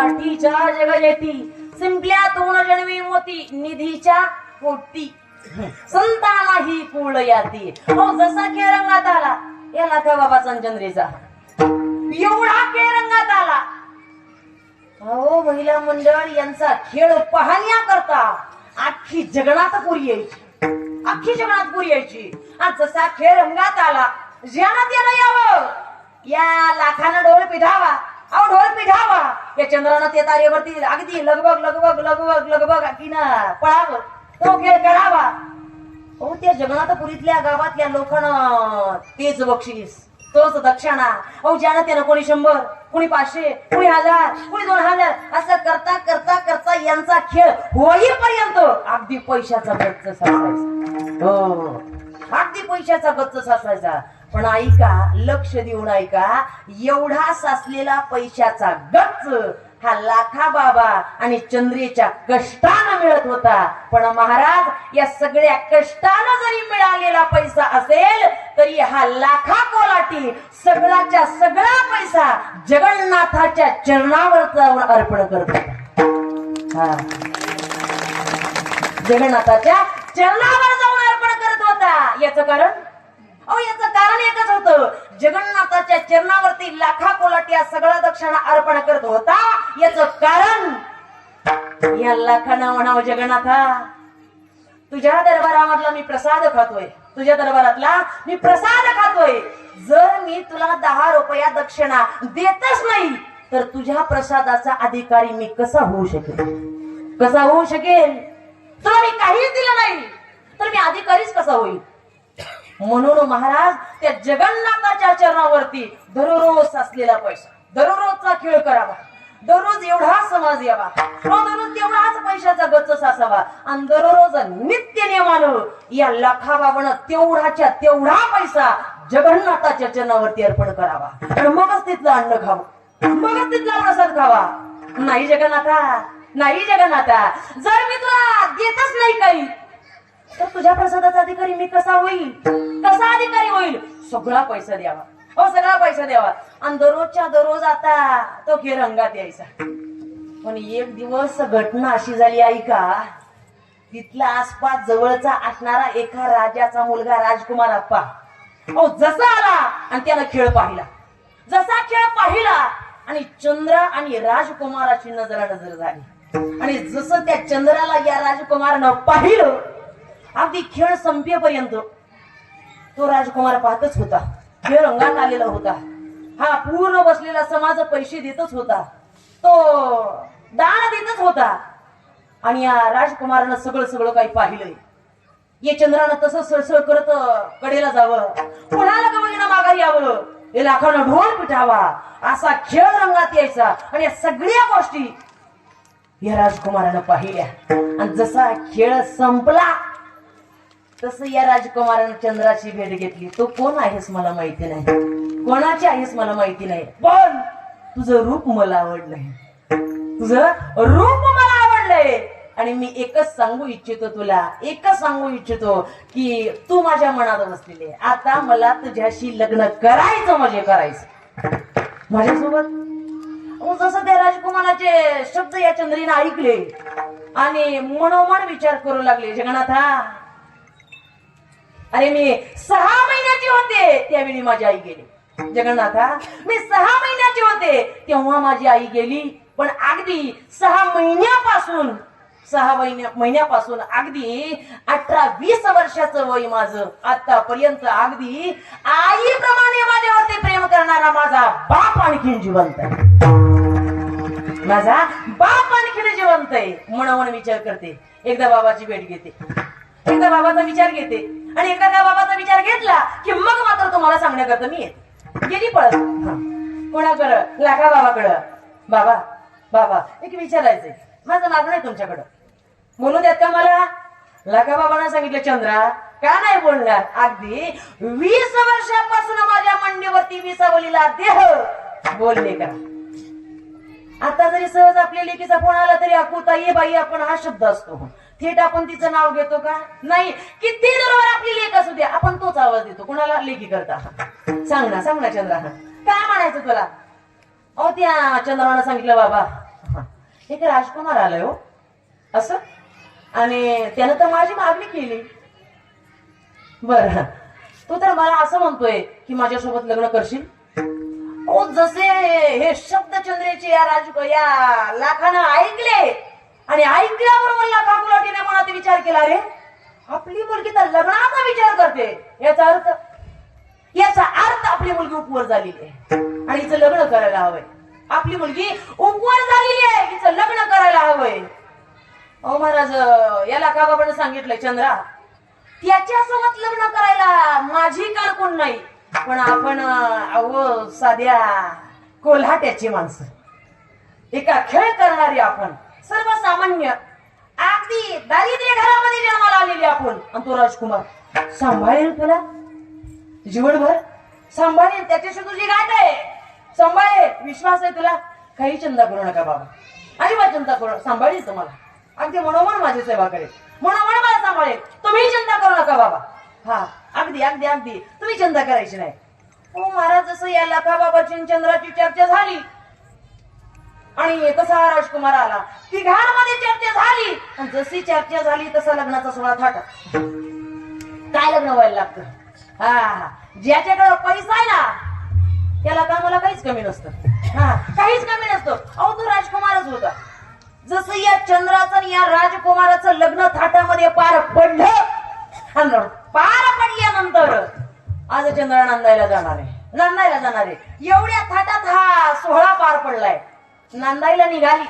काठीच्या जगजेती सिंपल्या तोण जन्मी मोती निधीच्या पोटी संताना ही कुळ याती. हो जसा खेळ रंगात आला या लाखा बाबा चंद्रेचा एवढा खेळ रंगात आला. हो महिला मंडळ यांचा खेळ पाहण्याकरता अख्खी जगन्नाथपुरी यायची, अख्खी जगन्नाथपुरी यायची. आणि जसा खेळ रंगात आला ज्यानं त्यानं यावं, या लाखानं ढोल पिढावा, अहो ढोल पिढावा. या चंद्रानं ते तारेवरती अगदी लगबग लगबग लगबग लगबग अगदीनं पळावं, तो खेळ करावा. हो त्या जगन्नाथपुरीतल्या गावातल्या लोकांना तेच बक्षीस, तोच दक्षिणा. अहो ज्यानं त्यानं कोणी 100, कोणी 500, कोणी 1000, कोणी 2000 असं करता करता करता यांचा खेळ होईपर्यंत अगदी पैशाचा गच्च साचायचा. हो अगदी पैशाचा गच्च साचायचा. पण ऐका, लक्ष देऊन ऐका, एवढा साचलेला पैशाचा गच्च हा लाखा बाबा आणि चंद्रेच्या कष्टानं मिळत होता. पण महाराज या सगळ्या कष्टानं जरी मिळालेला पैसा असेल तरी हा लाखा कोलाटी सगळ्याच्या सगळा पैसा जगन्नाथाच्या चरणावर जाऊन अर्पण करत होता. जगन्नाथाच्या चरणावर जाऊन अर्पण करत होता. याचं कारण, अहो याचं कारण एकच होतं, जगन्नाथाच्या चरणावरती लाखा कोलाटी सगळा दक्षिणा अर्पण करत होता. याचं कारण या लाखांना म्हणावं, जगन्नाथा तुझ्या दरबारामधला मी प्रसाद खातोय, तुझ्या दरबारातला मी प्रसाद खातोय. जर मी तुला 10 रुपया दक्षिणा देतच नाही तर तुझ्या प्रसादाचा अधिकारी मी कसा होऊ शकेल, कसा होऊ शकेल? तुला मी काहीच दिलं नाही तर मी अधिकारीच कसा होईल? म्हणून महाराज त्या जगन्नाथाच्या चरणावरती दररोज असलेला पैसा, दररोजचा खेळ करावा, दररोज एवढा समाज यावा, दररोज तेवढाच पैशाचा गच्च साचावा. आणि दररोज नित्य नियमानं या लाखा बाबानं तेवढाच्या तेवढा पैसा जगन्नाथाच्या चरणावरती अर्पण करावा. आणि मगच तिथलं अन्न खावं, मगच तिथला प्रसाद खावा. नाही जगन्नाथा, नाही जगन्नाथा, जर मी तुला देतच नाही काही तर तुझ्या प्रसादाचा अधिकारी मी कसा होईल, कसा अधिकारी होईल? सगळा पैसा द्यावा, हो सगळा पैसा द्यावा. आणि दररोजच्या दररोज आता तो खेळ रंगात यायचा. पण एक दिवस घटना अशी झाली ऐका, तिथला आसपास जवळचा असणारा एका राजाचा मुलगा राजकुमार अप्पा जसा आला आणि त्यानं खेळ पाहिला, जसा खेळ पाहिला आणि चंद्र आणि राजकुमाराची नजरानजर झाली. आणि जसं त्या चंद्राला या राजकुमारानं पाहिलं, अगदी खेळ संपेपर्यंत तो राजकुमार पाहतच होता. खेळ रंगात आलेला होता. हा पूर्ण बसलेला समाज पैसे देतच होता, तो दान देतच होता. आणि या राजकुमारानं सगळं सगळं काही पाहिलंय. या चंद्रानं तसं सळसळ करत कडेला जावं, कोणाला गवळीनं माघारी यावं, हे लाखानं ढोल पिटावा, असा खेळ रंगात यायचा. आणि या सगळ्या गोष्टी या राजकुमारानं पाहिल्या. आणि जसा खेळ संपला तसं या राजकुमारानं चंद्राची भेट घेतली. तो कोण आहेस मला माहिती नाही, कोणाची आहेस मला माहिती नाही, पण तुझं रूप मला आवडलंय, तुझं रूप मला आवडलंय. आणि मी एकच सांगू इच्छितो तुला, एकच सांगू इच्छितो की तू माझ्या मनात बसलेली आहे. आता मला तुझ्याशी लग्न करायचं, म्हणजे करायचं माझ्यासोबत. जसं त्या राजकुमाराचे शब्द या चंद्रीनं ऐकले आणि मनोमन विचार करू लागले, जगन्नाथा अरे मी 6 महिन्याची होते त्यावेळी माझी आई गेली. जगन्नाथा मी 6 महिन्याची होते तेव्हा माझी आई गेली. पण अगदी 6 महिन्यापासून अगदी 18-20 वर्षाचं वय माझं, आतापर्यंत अगदी आईप्रमाणे माझ्यावरती प्रेम करणारा माझा बाप आणखीन जिवंत आहे, माझा बाप आणखीन जिवंत आहे. मनोमन विचार करते, एकदा बाबाची भेट घेते, एकदा बाबाचा विचार घेते. आणि एकदा त्या बाबाचा विचार घेतला की मग मात्र तुम्हाला सांगण्याकरता मी येते. गेली पळत कोणाकडं, लाखा बाबाकडं. बाबा बाबा एक विचारायचंय, माझं मागणं आहे तुमच्याकडं, बोलू द्यात का मला? लाखा बाबांना सांगितलं, चंद्रा का नाही बोलणार? अगदी 20 वर्षापासून माझ्या मंडीवरती विसावलेला देह बोलले का? आता जरी सहज आपल्या लेकीचा फोन आला तरी अकुता ये बाई आपण हा शब्द असतो, थेट आपण तिचं नाव घेतो का? नाही. किती बरोबर आपली लेख असू द्या आपण तोच आवाज देतो. कोणाला लेखी करता? सांग ना चंद्रा, काय म्हणायचं तुला? अहो त्या चंद्रानं सांगितलं, बाबा एक राजकुमार आलाय हो असं, आणि त्यानं तर माझी मागणी केली. बर, तू तर मला असं म्हणतोय की माझ्यासोबत लग्न करशील. ओ जसे हे शब्द चंद्रेचे या लाखानं ऐकले आणि ऐकल्याबरोबर लाखा मुलाटीने मनात विचार केला, रे आपली मुलगी तर लग्नाचा विचार करते, याचा अर्थ आपली मुलगी उपवर झालेली आहे आणि हिचं लग्न करायला हवंय. आपली मुलगी उपवर झालेली आहे, हिचं लग्न करायला हवंय. अहो महाराज, याला का बाबाने सांगितलंय, चंद्रा त्याच्यासोबत लग्न करायला माझी कारकून नाही, पण आपण अहो साध्या कोल्हाट्याची माणसं, एका खेळ करणारी आपण, सर्वसामान्य अगदी दारिद्र्य घरामध्ये जन्माला आलेली आपण. आणि तो राजकुमार सांभाळेल तुला जीवनभर, सांभाळेल, त्याच्याशी तुझी गाठ आहे, सांभाळेल, विश्वास आहे तुला. काही चिंता करू नका बाबा, अजिबात चिंता करू, सांभाळेल तुम्हाला, अगदी मनोमन माझी सेवा करेल, मनोमन मला सांभाळेल, तुम्ही चिंता करू नका बाबा. हा अगदी अगदी अगदी तुम्ही चिंता करायची नाही. हो महाराज, जसं या लाखा बाबाची चंद्राची चर्चा झाली आणि तसा हा राजकुमार आला, तिघांमध्ये चर्चा झाली, आणि जशी चर्चा झाली तसा लग्नाचा सोहळा थाटा. काय लग्न व्हायला लागतं, हा ज्याच्याकडे पैसा आहे ना त्याला कामाला काहीच कमी नसतं, हा काहीच कमी नसतं. अहो तो राजकुमारच होता. जसं या चंद्राचं आणि या राजकुमाराचं लग्न थाटामध्ये पार पडलं, पार पडल्यानंतर आज चंद्र नांदायला जाणार आहे, एवढ्या थाटात हा सोहळा पार पडलाय. नांदायला निघाली,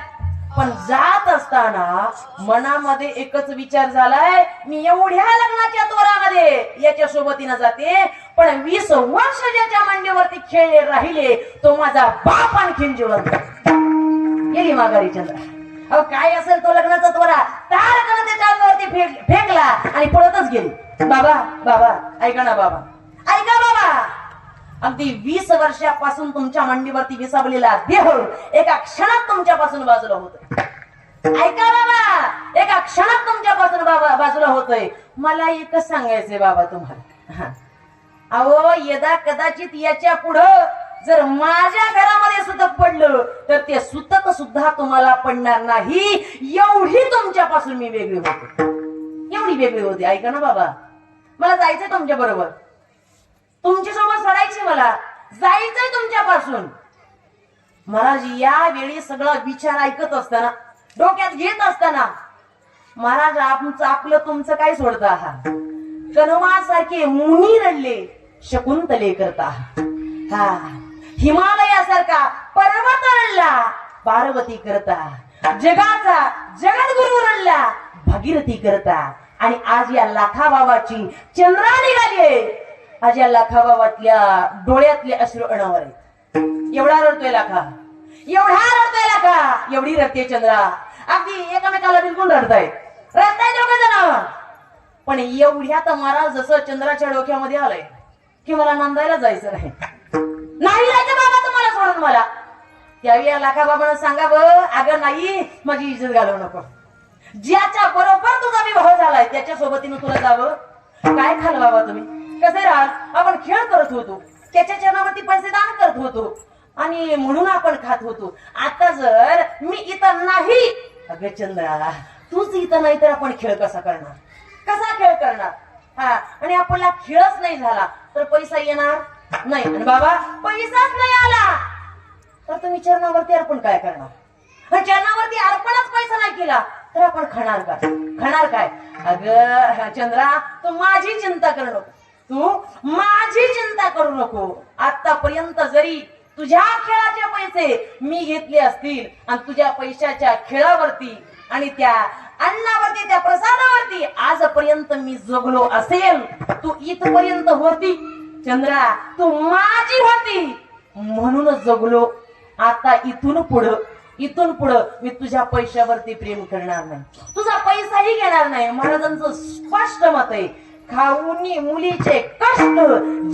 पण जात असताना मनामध्ये एकच विचार झालाय, मी एवढ्या लग्नाच्या तोरामध्ये याच्या सोबतीनं जाते, पण 20 वर्ष ज्याच्या मांडीवरती खेळले राहिले तो माझा बाप आणखीन जिवंत. गेली माघारी चंद्र. अहो काय असेल तो लग्नाचा तोरा, तारकन त्याच्या अंगावरती फेकला आणि पळतच गेली. बाबा बाबा ऐका ना बाबा, ऐका बाबा, अगदी 20 वर्षापासून तुमच्या मांडीवरती विसावलेला देह एका क्षणात तुमच्यापासून बाजूला होतोय. ऐका बाबा, एका क्षणात तुमच्यापासून बाजूला होतोय. मला एकच सांगायचंय बाबा तुम्हाला, अहो यदा कदाचित याच्या पुढं जर माझ्या घरामध्ये सुतक पडलं तर ते सुतक सुद्धा तुम्हाला पडणार नाही, एवढी तुमच्यापासून मी वेगळी होते, एवढी वेगळी होते. ऐका ना बाबा, मला जायचंय तुमच्या बरोबर, तुमच्यासोबत सोडायची, मला जायचंय तुमच्यापासून. महाराज यावेळी सगळा विचार ऐकत असताना, डोक्यात घेत असताना, महाराज आपलं तुमचं काय सोडता, हा कनवासारखे मुनी रडले शकुंतले करता, हा हिमालयासारखा पर्वत रडला पार्वती करता, जगाचा जगद्गुरु रडला भागीरथी करता. आणि आज या लाखा बाबाची चंद्रा निघाली, आज या लाखा बाबातल्या डोळ्यातले अश्रू अनावर आहेत. एवढा रडतोय लाखा, एवढा रडतोय लाखा, एवढी रडते चंद्रा, अगदी एकमेकाला बिलकुल रडतायत दोघे जण. पण एवढ्यात महाराज जसं चंद्राच्या डोक्यामध्ये आलंय की मला नांदायला जायचं नाही जायचं बाबा तुम्हाला सोडून मला. त्यावेळी लाखा बाबांना सांगावं, अगं नाही माझी इज्जत घालवू नको, ज्याच्या बरोबर तुझा विवाह झालाय त्याच्या सोबतीनं तुला जावं. काय खाल बाबा तुम्ही, कसे राहाल, आपण खेळ करत होतो, त्याच्या चरणावरती पैसे दान करत होतो आणि म्हणून आपण खात होतो. आता जर मी इथं नाही, अगं चंद्रा तूच इथं नाही तर आपण खेळ कसा करणार, कसा खेळ करणार. हा आणि आपला खेळच नाही झाला तर पैसा येणार नाही, आणि बाबा पैसाच नाही आला तर तुम्ही चरणावरती अर्पण काय करणार. चरणावरती अर्पणच पैसा नाही केला तर आपण खाणार काय. अगं चंद्रा तू माझी चिंता करू नको, तू माझी चिंता करू नको. आतापर्यंत जरी तुझ्या खेळाचे पैसे मी घेतले असतील आणि तुझ्या पैशाच्या खेळावरती आणि त्या अन्नावरती त्या प्रसादावरती आजपर्यंत मी जगलो असेल, तू इथपर्यंत होती चंद्रा, तू माझी होती म्हणूनच जगलो. आता इथून पुढं मी तुझ्या पैशावरती प्रेम करणार नाही, तुझा पैसाही घेणार नाही. महाराजांचं स्पष्ट मत आहे, खाऊनी मुलीचे कष्ट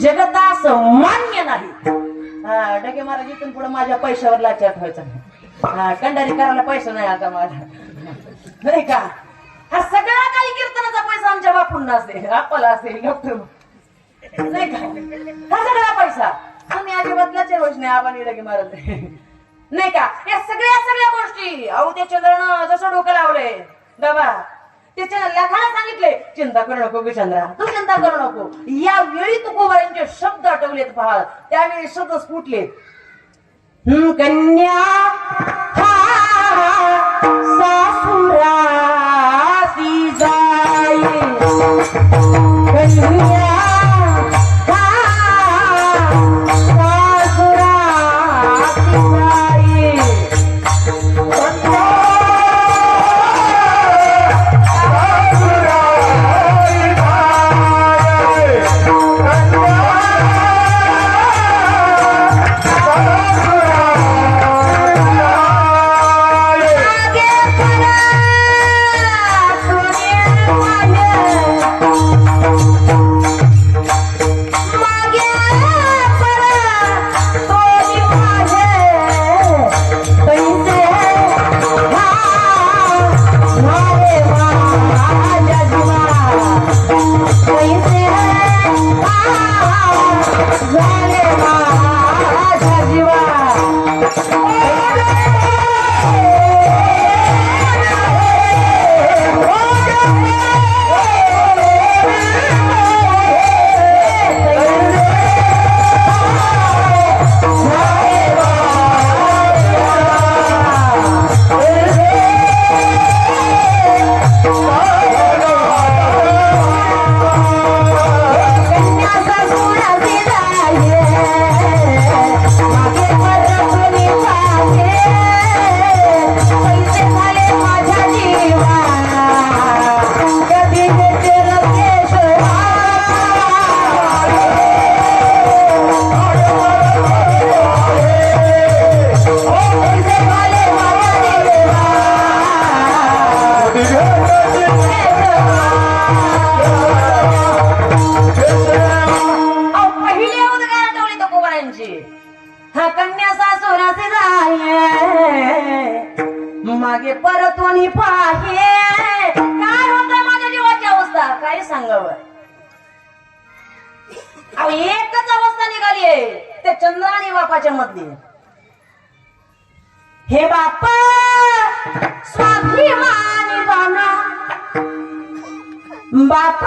जगतास मान्य नाही. हा डके महाराज इथून पुढे माझ्या पैशावर लाचार व्हायचा नाही. हा कंडारी करायला पैसा नाही आता माझा, नाही का. हा सगळा काही कीर्तनाचा पैसा आमच्या बापूंना असेल, आपला असेल, डॉक्टर नाही का. हा सगळा पैसा आम्ही अजिबात लाचार व्हायच नाही. आपण डके महाराज नाही का? या सगळ्या गोष्टी अहो त्या चंद्रानं जसं डोकं लावलंय बाबा, त्याच्या लेखाला सांगितले चिंता करू नको की चंद्रा, तू चिंता करू नको. या वेळी तुकोबारांचे शब्द आठवलेत पहा, त्यावेळी शब्द स्फुटले. कन्या सासुरासी जाई, कन्या मागे परतवणी पाहे. काय होत माझ्या जीवाची अवस्था काय सांगावं. अहो एकच अवस्था निघालीये ते चंद्र आणि बापाच्या मधली. हे बाप स्वाभिमानी बाना, बाप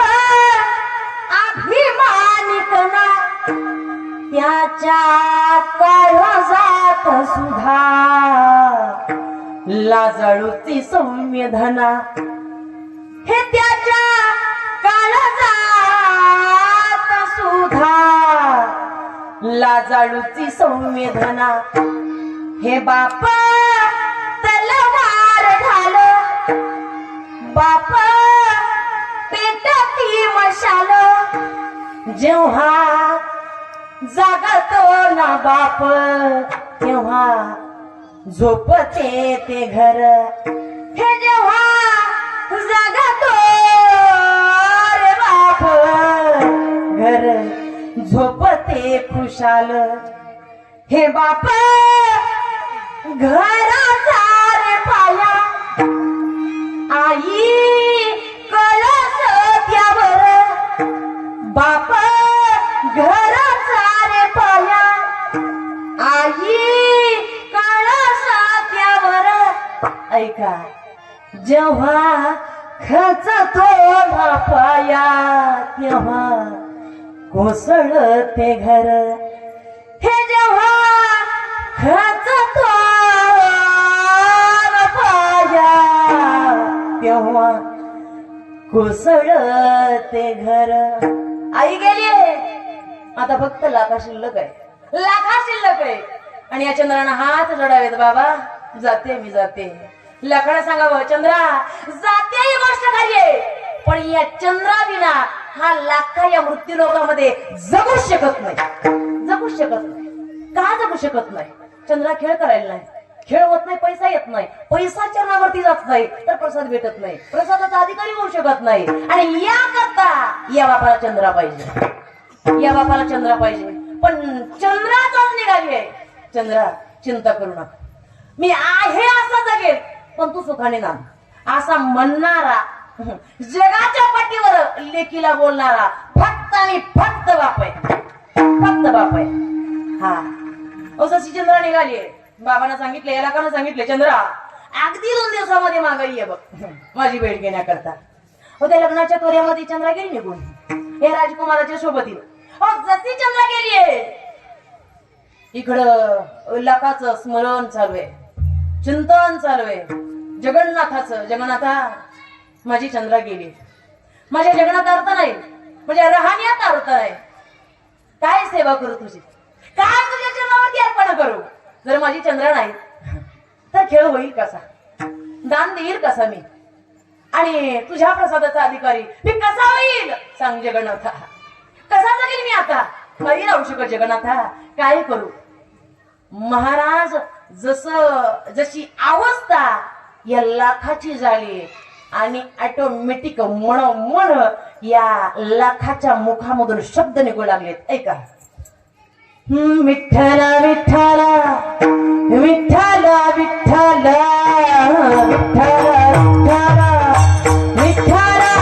अभिमानी कना, त्याच्या काळजात सुधा लाजाळूची संवेदना. हे त्याच्या काळजात सुधा लाजाळूची संवेदना. हे बाप तलवार ढाल, बाप पेटाती मशाल. जेव्हा जागतो ना बाप तेव्हा झोपते ते घर. हे जेव्हा जागतो रे बाप घर झोपते खुशाल. हे बाप घराचा रे पाया, आई कळस त्यावर. बाप घराचा रे पाया, आई कळस त्यावर. ऐका जेव्हा खचतो बापाया तेव्हा कोसळते घर. हे जेव्हा खचतो बापाया तेव्हा कोसळते घर. आई गेली आता फक्त लाखा शिल्लक आहे, लाखा शिल्लक आहे. आणि या चंद्रानं हात जोडावेत. बाबा जाते मी जाते. लाखाला सांगावं चंद्रा जाते ही गोष्ट खरी आहे, पण या चंद्राविना हा लाखा या मृत्यू लोकामध्ये जगू शकत नाही, जगू शकत नाही. का जगू शकत नाही? चंद्रा खेळ करायला नाही, खेळ होत नाही, पैसा येत नाही, पैसा चरणावरती जात नाही तर प्रसाद भेटत नाही, प्रसादाचा अधिकारी होऊ शकत नाही. आणि या करता या बापाला चंद्रा पाहिजे, या बापाला चंद्रा पाहिजे. पण चंद्राचाच निघाली आहे. चंद्रा चिंता करू नका, मी आहे असा जगेल पण तू सुखाने नाम असा म्हणणारा, जगाच्या पाठीवर लेकीला बोलणारा फक्त आणि फक्त बाप आहे, फक्त बाप आहे. हा जशी चंद्रा निघाली बाबांना सांगितले, याला सांगितले, चंद्रा अगदी 2 दिवसामध्ये मागाई आहे बघ माझी भेट घेण्याकरता. हो त्या लग्नाच्या तोऱ्यामध्ये चंद्रा गेली निघून या राजकुमाराच्या सोबतीनं. हो जशी चंद्रा गेलीये इकडं लाखाचं स्मरण चालू आहे, चिंतन चालू आहे जगन्नाथाचं. जगन्नाथा माझी चंद्रा गेली, माझ्या जगन्नाथ अर्थ नाही, माझ्या राहण्यात अर्थ नाही. काय सेवा करू तुझी, काय तुझ्या चरणावरती अर्पण करू. जर माझी चंद्रा नाही तर खेळ होईल कसा, दान देईल कसा मी, आणि तुझ्या प्रसादाचा अधिकारी मी कसा होईल सांग जगन्नाथा. कसा जगेल मी आता, नाही राहू शकत जगन्नाथा. काय करू महाराज, जशी अवस्था या लाखाची झाली आणि ऑटोमॅटिक मन या लाखाच्या मुखामधून शब्द निघू लागलेत. ऐका, विठ्ठला विठ्ठला विठ्ठला विठ्ठला विठ्ठला विठ्ठला विठ्ठला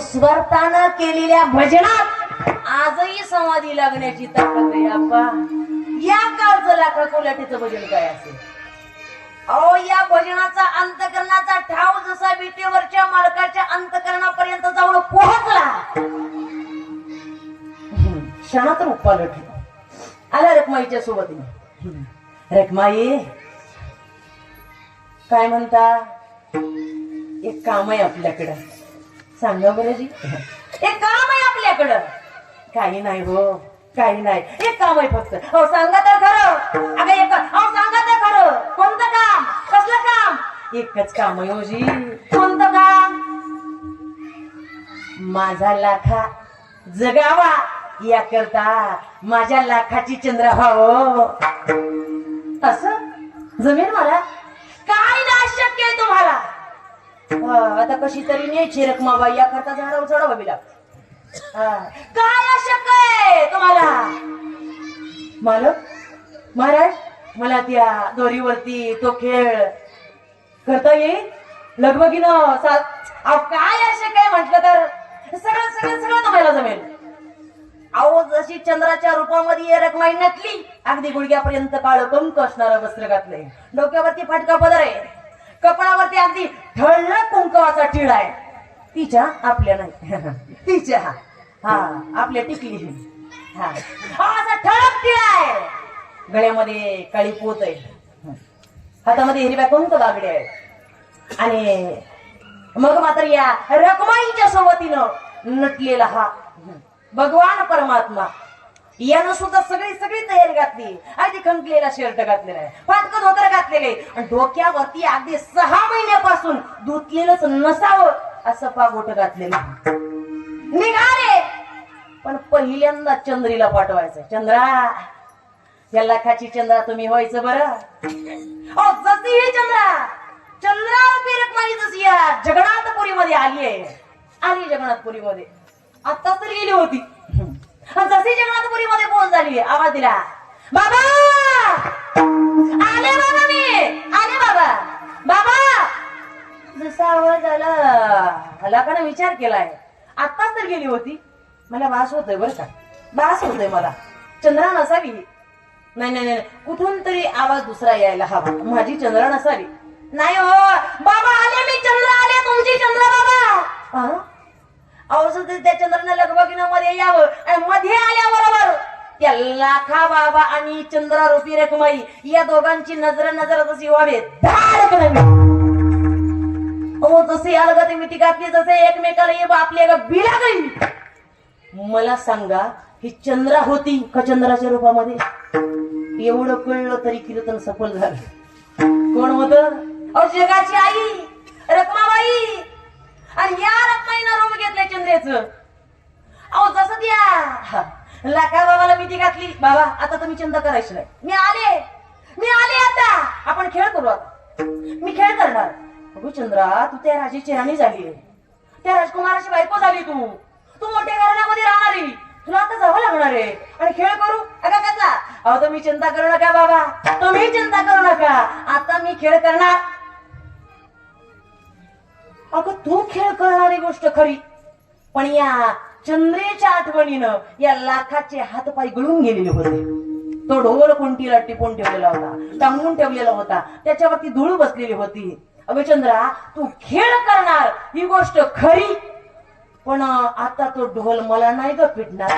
स्वार्थानं केलेल्या भजनात आजही समाधी लागण्याची ताकद आहे आप्पा. या काळचं लाखा कोलाटीचं भजन काय असेल. अहो या भजनाचा अंतकरणाचा ठाव जसा विटेवरच्या मालकाच्या अंतकरणापर्यंत जाऊन पोहोचला, क्षणात रूप पालट आला रखमाईच्या सोबतीने. रखमाई काय म्हणता, एक काम आहे आपल्याकडं. सांगा बरं जी, एक काम आहे आपल्याकडं. काही नाही हो, काही नाही, एक काम आहे फक्त. हो सांगा तर खरं. अगं एक सांगा तर खरं. कोणतं काम, कसलं काम. एकच काम आहे हो जी. कोणतं काम. माझा लाखा जगावा याकरता माझ्या लाखाची चंद्र व्हावं. असं जमेल मला. काय नाही शक्य आहे तुम्हाला. आता कशी तरी न्यायची रखमाबाई याकरता झाडावर चढावं बिला. काय अशक्य आहे तुम्हाला. मालक महाराज, मला त्या दोरीवरती तो खेळ करता येईल लगबगीनं. काय अशक्य आहे म्हटलं तर सगळं सगळं सगळं त्याला जमेल. अहो जशी चंद्राच्या रूपामध्ये रखमाई नटली, अगदी गुडघ्यापर्यंत काळं कंक असणारं वस्त्र घातलंय, डोक्यावरती फाटका पदर आहे, कपाळावरती अगदी ठळक कुंकवाचा टिळा आहे. तिच्या आपल्या नाही तिच्या हा आपल्या टिकली हा असा ठळक टिळा आहे, गळ्यामध्ये काळी पोत आहे, हातामध्ये हिरव्या कुंक दागडे आहे. आणि मग मात्र या रखमाईच्या सोबतीनं नटलेला हा भगवान परमात्मा यानं सुद्धा सगळी तयारी घातली. अगदी खंकलेला शर्ट घातलेला आहे, फाटकं धोतर घातलेले आणि डोक्यावरती अगदी 6 महिन्यापासून धुतलेलंच नसावं असं पागोट घातलेलं. निघाले पण पहिल्यांदा चंद्रीला पाठवायचं. चंद्रा, या लाखाची चंद्रा तुम्ही व्हायचं बरं. जशी ही चंद्रा रखमाई जशी या जगन्नाथपुरीमध्ये आली जगन्नाथपुरीमध्ये आता तर गेली होती. जशी जगन्नाथपुरीमध्ये पोहोच झाली, आवाज दिला, बाबा आले, बाबा मी आले, बाबा बाबा. जसा आवाज आला लाखाने विचार केलाय, आताच तर गेली होती, मला वास होतोय बरं का, वास होतोय मला, चंद्रा नसावी. नाही कुठून तरी आवाज दुसरा यायला हवा, माझी चंद्रा नसावी. नाही हो बाबा, आले मी, चंद्र आले, तुमची चंद्र बाबा. औषध त्या चंद्राने लगबगीनं मध्ये यावं आणि मध्ये आल्याबरोबर त्या लाखा बाबा आणि चंद्रारूपी रखमाई या दोघांची नजर जशी व्हावी, जसे अलगत मिठी घातली, जसे एकमेकाला ये बापले बिला गई. मला सांगा, ही चंद्रा होती का चंद्राच्या रूपामध्ये? एवढं कळलं तरी कीर्तन सफल झालं. कोण होत? जगाची आई रखमाबाई. आणि या रखमाईनं रूप घेतलंय चंद्रेचं. अहो जसं त्या लाखा बाबाला मिठी घातली, बाबा आता तुम्ही चिंता करायची नाही, मी आले आता आपण खेळ करू. आता मी खेळ करणार. अगो चंद्रा, तू त्या राजाची राणी झाली, त्या राजकुमाराची बायको झाली, तू मोठ्या घराण्यामध्ये राहणारी, तुला आता जावं लागणार आहे आणि खेळ करू. अगं कसा? अहो तुम्ही चिंता करू नका बाबा, तुम्ही चिंता करू नका, आता मी खेळ करणार. अगं तू खेळ करणारी गोष्ट खरी, पण या चंद्रेच्या आठवणीनं या लाखाचे हातपाय गळून गेलेले होते. तो ढोल कुंटीला टिपून ठेवलेला होता, टांगून ठेवलेला होता, त्याच्यावरती धूळ बसलेली होती. अगं चंद्रा, तू खेळ करणार ही गोष्ट खरी, पण आता तो ढोल मला नाही ग पिटणार,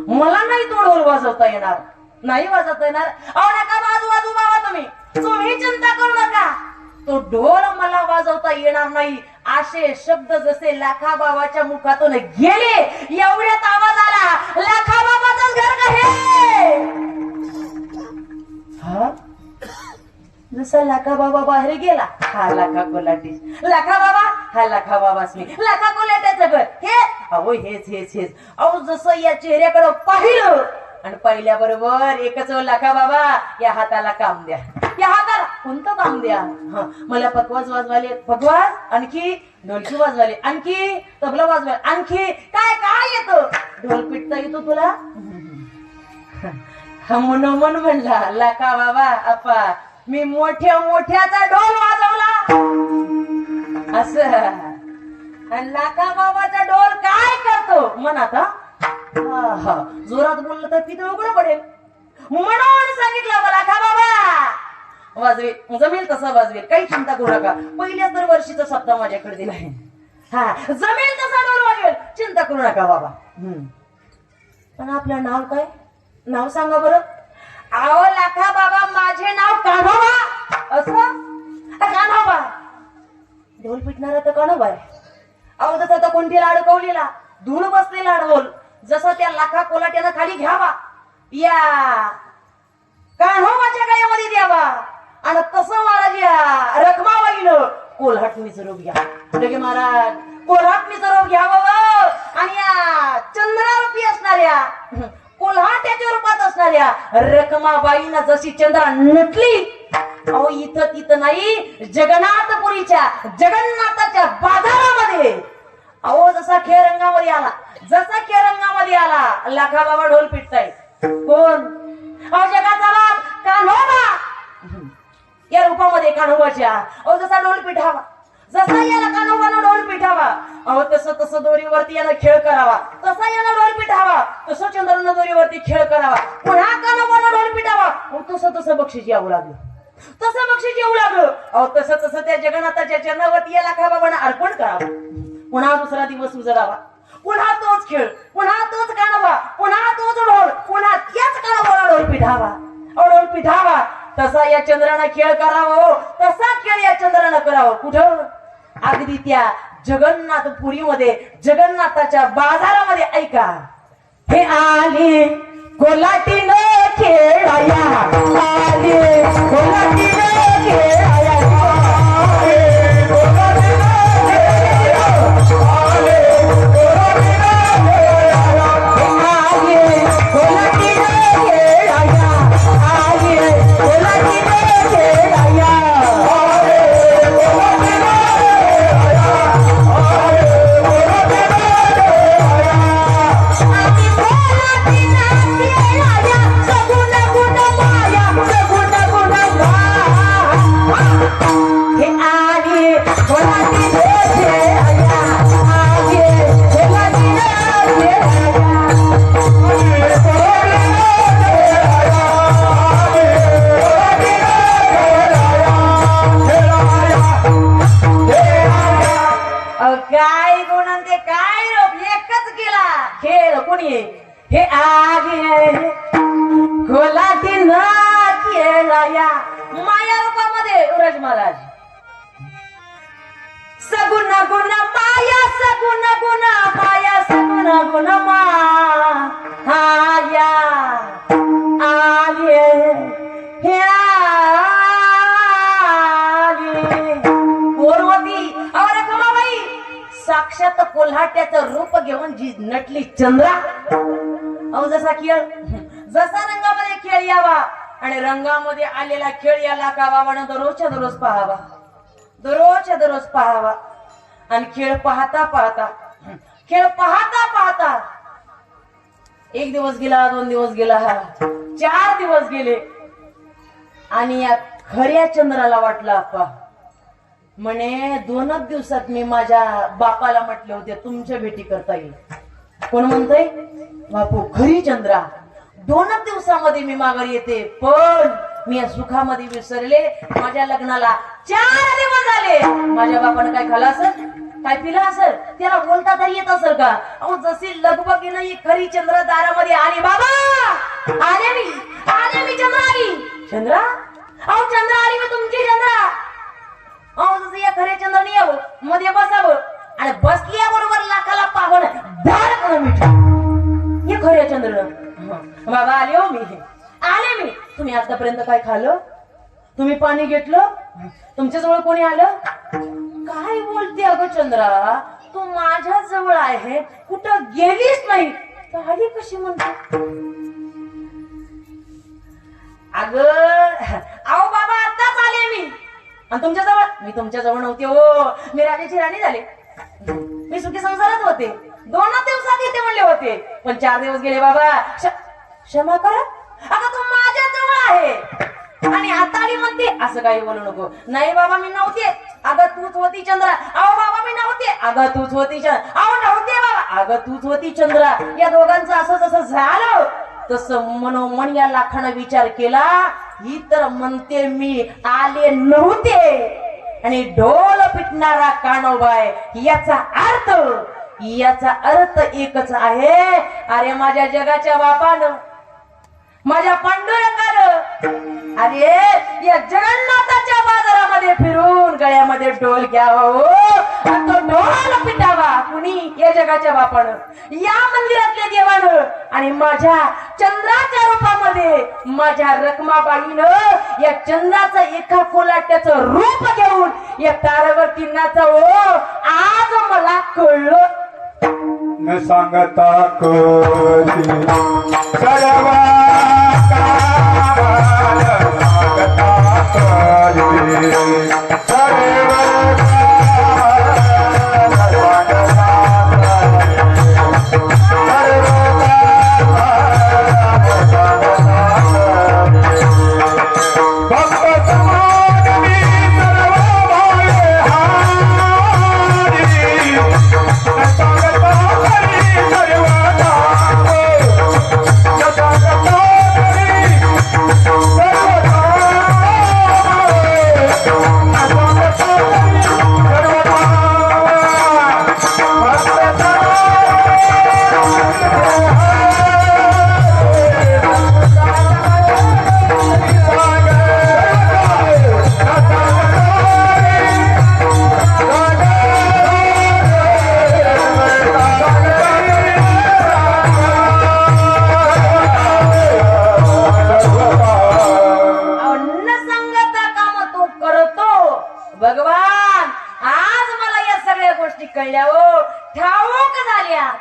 मला नाही तो ढोल वाजवता येणार, नाही वाजवता येणार. अहो नका वाजू बाबा, तुम्ही चिंता करू नका, तो ढोल मला वाजवता येणार नाही. असे शब्द जसे लाखा बाबाच्या मुखातून गेले, एवढ्यात आवाज आला, लाखा बाबाचं घर का हे? हा जसा लाखा बाबा बाहेर गेला, हा लाखा कोल्हाटी, लाखा बाबा हा लाखा बाबाच मी, लाखा कोल्हाट्याचं घर हे. अहो हेच. अहो जसं या चेहऱ्याकडे पाहिलं आणि पाहिल्याबरोबर एकच, लाखा बाबा या हाताला काम द्या, या हाताला कोणतं काम द्या? मला पकवाज वाजवाले, पकवाज, आणखी ढोलकी वाजवाले, आणखी तबला वाजवाले, आणखी काय येतो? ढोल पिटता येतो तुला? मनोमन म्हणला लाखा बाबा, आपा मी मोठ्याचा ढोल वाजवला असं. आणि लाखा बाबाचा ढोल काय करतो मनात? जोरात बोललं तर तिथं उघडं पडेल, म्हणून सांगितलं लाखा बाबा वाजवेल, जमेल तसा वाजवेल, काही चिंता करू नका. पहिल्याच तर वर्षीचा सप्ताह माझ्याकडे दिलाय, जमेल तसा ढोल वाजवेल, चिंता करू नका बाबा. पण आपलं नाव काय? नाव सांगा बरं. अहो लाखा बाबा, माझे नाव कान्होबा. असं कान्होबा, ढोल पिटणारा तर कान्होबा आहे. अहो जसा तर कोणतीला अडकवलेला, धूळ बसलेला ढोल जसं त्या लाखा कोलाट्यानं खाली घ्यावा, या कान्होबाच्या गळ्यामध्ये द्यावा, आणि तसं महाराज रखमाबाईनं कोल्हाटणीचं रूप घ्या. लगे महाराज कोल्हाटणीचं रूप घ्यावं आणि या चंद्रारूपी असणाऱ्या, कोल्हाट्याच्या रूपात असणाऱ्या रखमाबाईनं जशी चंद्रा नटली, अहो इथं तिथं नाही, जगन्नाथपुरीच्या जगन्नाथाच्या बाजारामध्ये, अहो जसा खेळ रंगामध्ये आला लाखा बाबा ढोल पिटताय. कोण? अहो जगाचा बाप कान्होबा, या रूपामध्ये कान्होबाच्या. अहो जसा ढोल पिठावा, जसा याला कानोबानं डोल पिठावा अहो तसं तसं दोरीवरती यानं खेळ करावा, तसा यानं डोल पिठावा तसं चंद्रानं दोरीवरती खेळ करावा, पुन्हा कानोबानं डोल पिठावा अहो तसं तसं बक्षीस यावं लागलं, तसं बक्षीस येऊ लागलं अहो तसं तसं त्या जगन्नाथाच्या चरणावरती या लाखाबाबांना अर्पण करावं. पुन्हा दुसरा दिवस उजडावा, पुन्हा तोच खेळ, पुन्हा तोच कानोबा, पुन्हा तोच ढोल, पुन्हा त्याच कानोबाला डोल पिठावा डोल पिठावा. तसा या चंद्रानं खेळ करावा, तसा खेळ या चंद्रानं करावं. कुठं? अगदी त्या जगन्नाथपुरीमध्ये, जगन्नाथाच्या बाजारामध्ये. ऐका, हे आले कोलाटीनं खेळाया, आले कोलाटीनं खेळाया, काय गुण ते काय एकच केला खेळ कोणी. हे आगे कोलाटी न खेळाया माया रूपामध्ये उरज महाराज. सगुण गुण माया, सगुण गुण माया, सगुण गुण माया आले हे साक्षात कोल्हाट्याचं रूप घेऊन जी नटली चंद्रा. अहो जसा खेळ, जसा रंगामध्ये खेळ यावा आणि रंगामध्ये आलेला खेळ या लाखाबाबानं दररोजच्या दररोज पाहावा, दररोजच्या दररोज पाहावा. आणि खेळ पाहता पाहता, खेळ पाहता पाहता एक दिवस गेला, 2 दिवस गेला, 4 दिवस गेले आणि या खऱ्या चंद्राला वाटलं अप्पा म्हणे 2च दिवसात मी माझ्या बापाला म्हटले होते तुमच्या भेटी करता येईल. कोण म्हणतय? बापू खरी चंद्रा 2च दिवसामध्ये मी माघारी येते, पण मी या सुखामध्ये विसरले. माझ्या लग्नाला 4 दिवस झाले. माझ्या बापानं काय खाल्लं असेल, काय पिलं असेल, त्याला बोलता तरी येत असेल का? अहो जशी लगबगीनं ही खरी चंद्र दारामध्ये आली. बाबा आले मी चंद्रा आली. चंद्रा? अहो चंद्रा आली, मी तुमची चंद्रा. अहो जसं या खऱ्या चंद्राने यावं, मध्ये बसावं आणि बसल्याबरोबर लाखाला पाहून धाडकन मिठू. हे खऱ्या चंद्र. बाबा आले हो, मी आले मी. तुम्ही आतापर्यंत काय खाल्लं? तुम्ही पाणी घेतलं? तुमच्या जवळ कोणी आलं? काय बोलते अगं चंद्रा, तू माझ्या जवळ आहे, कुठं गेलीच नाही, आली कशी म्हणते? अगं अहो बाबा आताच आले मी. आणि तुमच्या जवळ? मी तुमच्या जवळ नव्हते हो, मी राजाची राणी झाले. मी सुखी संसारात होते. 2 दिवसात येते म्हणले होते, पण 4 दिवस गेले. बाबा क्षमा करा. अगं तू माझ्या जवळ आहे आणि आता आली म्हणते. असं काही बोलू नको. नाही बाबा मी नव्हते. अगं तूच होती चंद्रा. अहो बाबा मी नव्हते. अगं तूच होती चंद्रा. अहो नव्हते बाबा. अगं तूच होती चंद्रा. या दोघांचं असं जसं झालं तसं मनोमन या लाखानं विचार केला. ही तर म्हणते मी आले नव्हते आणि ढोल पिटणारा कानोबाय. याचा अर्थ एकच आहे. अरे माझ्या जगाच्या बापानं, माझ्या पांडुरंगानं, अरे या जगन्नाथाच्या बाजारामध्ये फिरून गळ्यामध्ये ढोल घ्यावा, तो ढोल पिटावा कुणी? या जगाच्या बापानं, या मंदिरातल्या देवानं. आणि माझ्या चंद्राच्या रूपामध्ये माझ्या रखमाबाईनं या चंद्राचं एका कोलाट्याचं रूप घेऊन या तारावरती नाचावं. आज मला कळलं. न सांगता कधी सर्व भक्त समाज मी सर्व भाले हा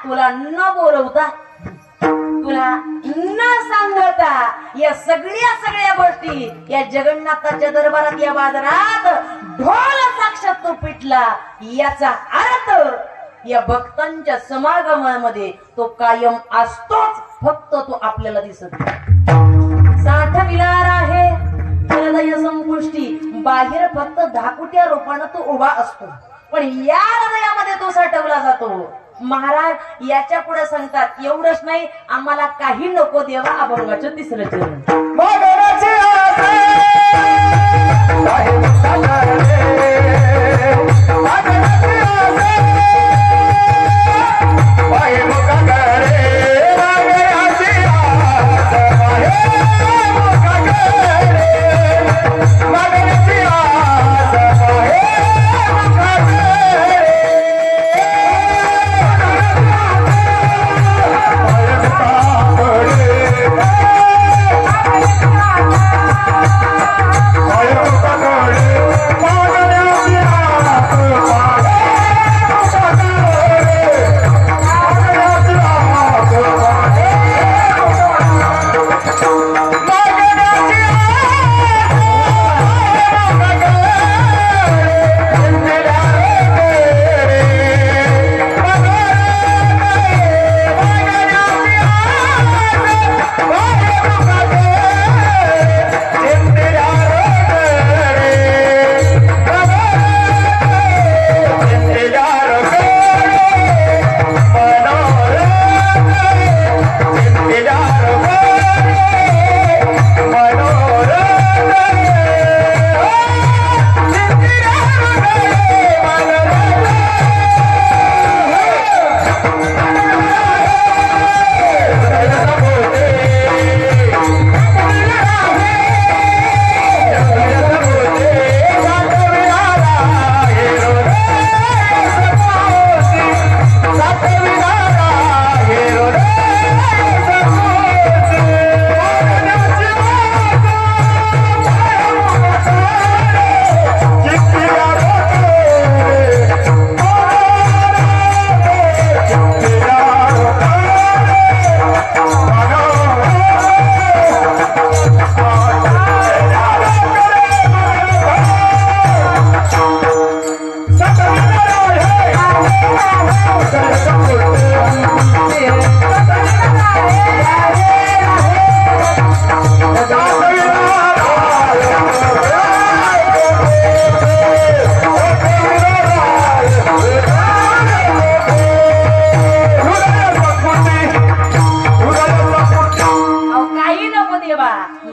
तुला न बोलवता, तुला न सांगता या सगळ्या गोष्टी या जगन्नाथाच्या दरबारात या बाजारात ढोल साक्षात तो पिटला. याचा अर्थ या भक्तांच्या समागमामध्ये तो कायम असतोच, फक्त तो आपल्याला दिसत नाही. साठविलार आहे हृदय संपुष्टी, बाहेर फक्त धाकुट्या रूपानं तो उभा असतो, पण या हृदयामध्ये तो साठवला जातो. महाराज याच्या पुढे सांगतात एवढंच नाही, आम्हाला काही नको देवा. अभंगाचं तिसरं चरण.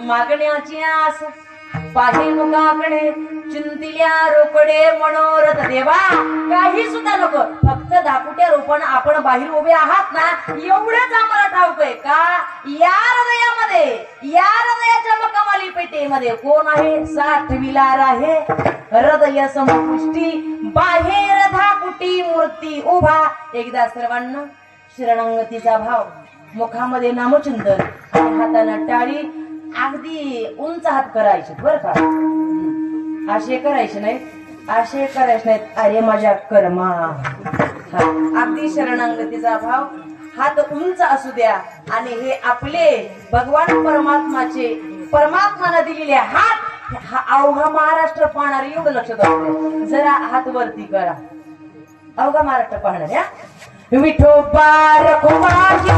मागण्याची आस पाही मुखाकडे चिंतिल्या रोकडे मनोरथ देवा. काही सुद्धा नको, फक्त धाकुट्या रूपानं आपण बाहेर उभे आहात ना, एवढंच आम्हाला ठाऊक आहे का या हृदयामध्ये, या हृदयाच्या मकामाली पेटेमध्ये कोण आहे? साठविलार आहे हृदय संपुष्टी, बाहेर धाकुटी मूर्ती उभा. एकदा सर्वांना शरणागतीचा भाव, मुखामध्ये नामचिंतन आणि हाताला टाळी. अगदी उंच हात करायचे बर का, असे करायचे नाहीत, असे करायचे नाहीत. अरे माझ्या कर्मा. अगदी शरणागतीचा भाव, हात उंच असू द्या. आणि हे आपले भगवान परमात्माचे, परमात्माने दिलेले हात, हा अवघा महाराष्ट्र पाहणारे एवढं लक्षात असतं. जरा हात वरती करा, अवघा महाराष्ट्र पाहणाऱ्या. विठोबा रखुमाजी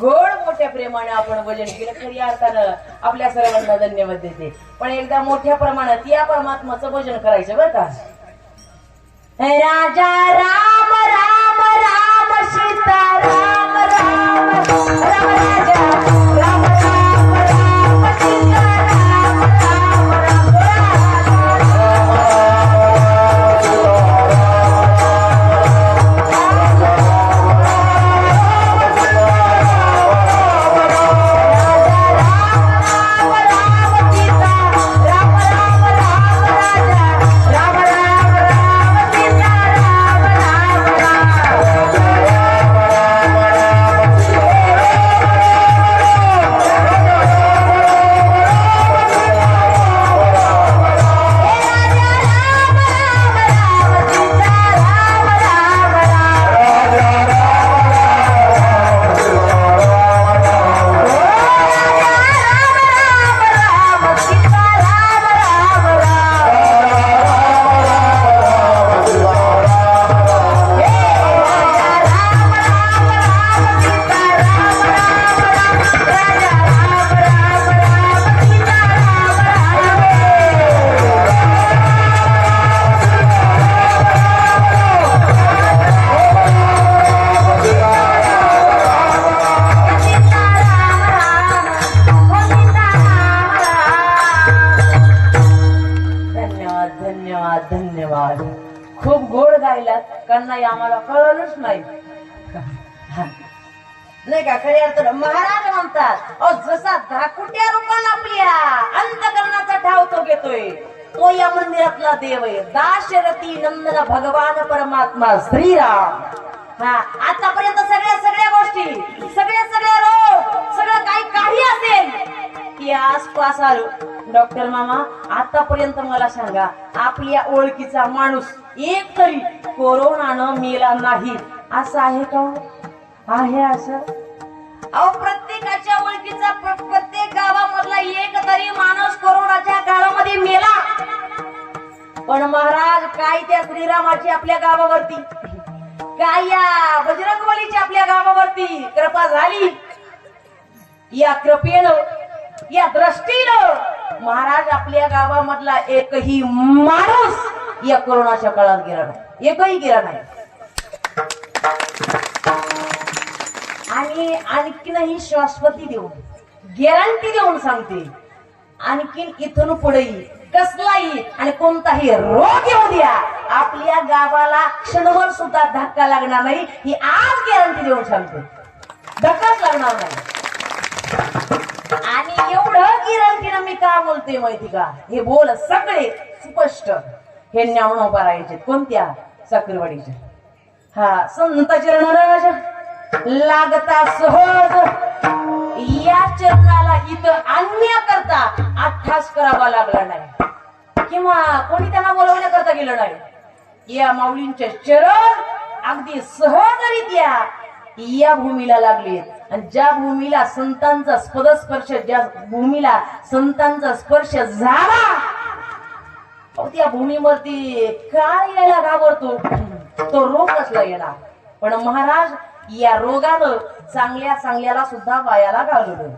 गोड मोठ्या प्रेमाने आपण भजन केलं खरी अर्थानं आपल्या सर्वांना धन्यवाद देते. पण एकदा मोठ्या प्रमाणात या परमात्माचं भजन करायचं बरं का. राजा राम राम राम सीता राम राम राम राजा राम राम राम सीता राम राम राम धन्यवाद. खूप गोड गायलात कारण नाही आम्हाला कळलंच नाही नाही का. खरी अर्थ महाराज म्हणतात अहो जसा धाकुट्या रूपाला आपल्या अंतकरणाचा ठाव तो घेतोय तो या मंदिरातला देव आहे. दाशरथी नंदन भगवान परमात्मा श्रीराम. हा आतापर्यंत सगळ्या गोष्टी सगळ्या रोग सगळं काही असेल की आसपास आलो. डॉक्टर मामा आतापर्यंत मला सांगा आपल्या ओळखीचा माणूस एक तरी कोरोनानं मेला नाही असं आहे का. आहे असं. अहो प्रत्येकाच्या ओळखीचा प्रत्येक गावामधला एक तरी माणूस कोरोनाच्या काळामध्ये मेला. पण महाराज काय त्या श्रीरामाची आपल्या गावावरती काय या बजरंगबलीची आपल्या गावावरती कृपा झाली. या कृपेनं या दृष्टीनं महाराज आपल्या गावामधला एकही माणूस या कोरोनाच्या काळात गेला नाही. एकही गेला नाही. आणि आणखीनही शाश्वती देऊन गॅरंटी देऊन सांगते आणखीन इथून पुढेही कसलाही आणि कोणताही रोग येऊ द्या आपल्या गावाला क्षणभर सुद्धा धक्का लागणार नाही. ही आज गॅरंटी देऊन सांगते. धक्काच लागणार नाही. आणि एवढं गॅरंटीनं मी का बोलते माहिती का. हे बोल सगळे स्पष्ट हे न्यावणं करायचे कोणत्या साखरवाडीचे. हा संत चरणराज लागता सहज या चरणाला इथं आणण्याकरता अठ्ठास करावा लागला नाही किंवा कोणी त्यांना बोलवण्याकरता गेलं नाही. या माऊलींचे चरण अगदी सहजरित्या या भूमीला लागले. आणि ज्या भूमीला संतांचा स्पर्श ज्या भूमीला संतांचा स्पर्श झाला त्या भूमीवरती काय यायला घाबरतो तो रोग कसला येणार. पण महाराज या रोगानं चांगल्याला सुद्धा वायाला घालवलं.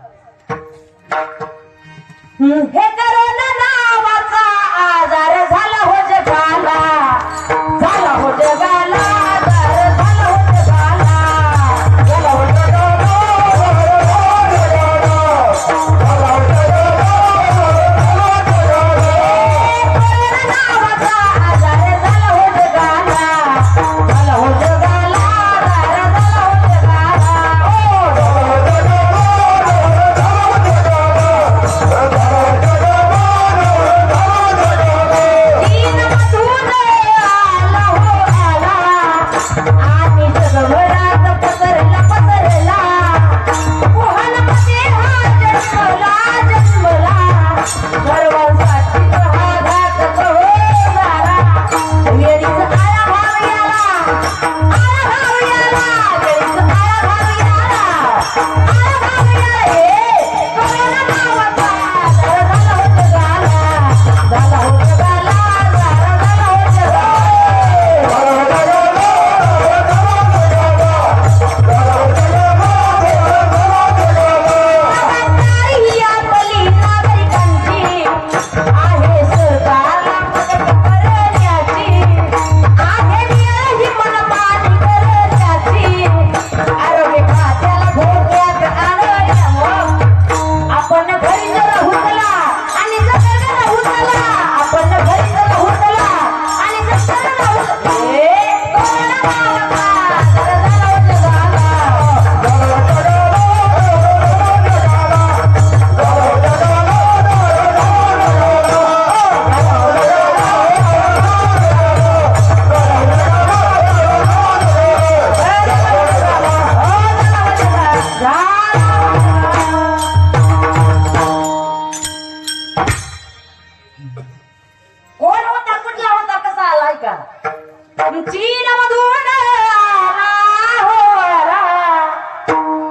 हे करोना नावाचा आजार झाला हो जगाला. झाला हो जगाला. झाला हो जगाला. झाला हो जगाला.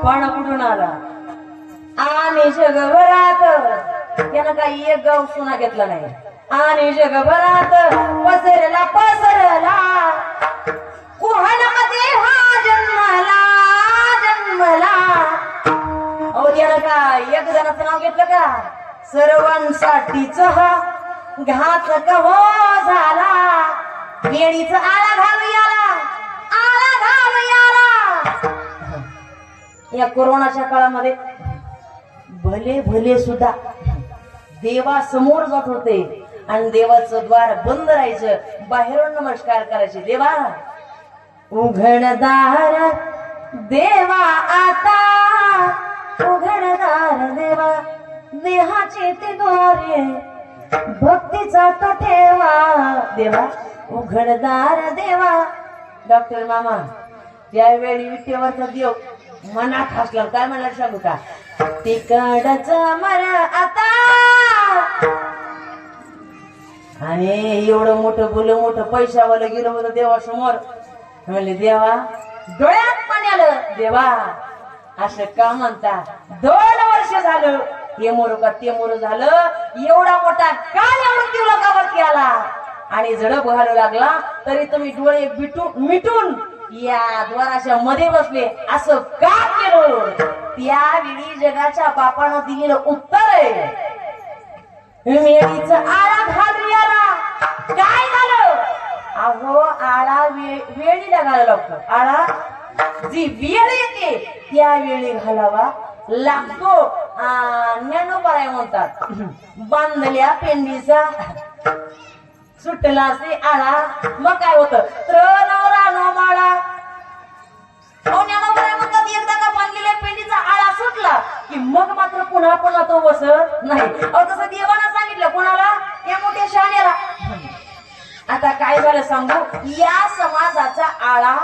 पण कुठून आला आणि जगभरात त्यानं काही एक गाव सुना घेतला नाही आणि जगभरात पसरला कुहानामध्ये हा जन्मला अहो त्यानं काय एक जणाचं नाव घेतलं का सर्वांसाठीच हा घातक हो झाला वेळीच आळा घालू याला या कोरोनाच्या काळामध्ये भले सुद्धा देवा समोर जात होते आणि देवाचं द्वार बंद राहायचं बाहेरून नमस्कार करायचे देवा उघडदार देवा आता उघडदार देवा देहाचे ते द्वारे भक्तीचा तो ठेवा देवा उघडदार देवा डॉक्टर मामा त्यावेळी विटेवरचा देव मनात हसला काय म्हणला सांगू का तिकडच मर आता आणि एवढं मोठं पैशावालं गेलं होतं देवासमोर म्हणले देवा डोळ्यात पाणी आलं देवा असं का म्हणता 2 वर्ष झालं हे मोर का ते मोर झालं एवढा मोठा काय मृत्यू लोकावरती आला आणि झडप घालू लागला तरी तुम्ही डोळे मिटून या द्वाराच्या मध्ये बसले असं का केलं त्यावेळी जगाच्या बापानं दिलेलं उत्तर आहे वेळीच आळा घालू याला काय झालं अहो आळा वेळीला घालायला लागतो आळा जी वेळ येते त्या वेळी घालावा लागतो ज्ञानोबाराय म्हणतात बांधल्या पेंडीचा सुटला असे आळा मग काय होतं नो माळा ज्ञानोबाराय म्हणतात एकदा का बांधलेल्या पेंडीचा आळा सुटला की मग मात्र पुन्हा तो बसत नाही अहो तसं देवानं सांगितलं कोणाला या मोठ्या शहाण्याला आता काय झालं सांगू या समाजाचा आळा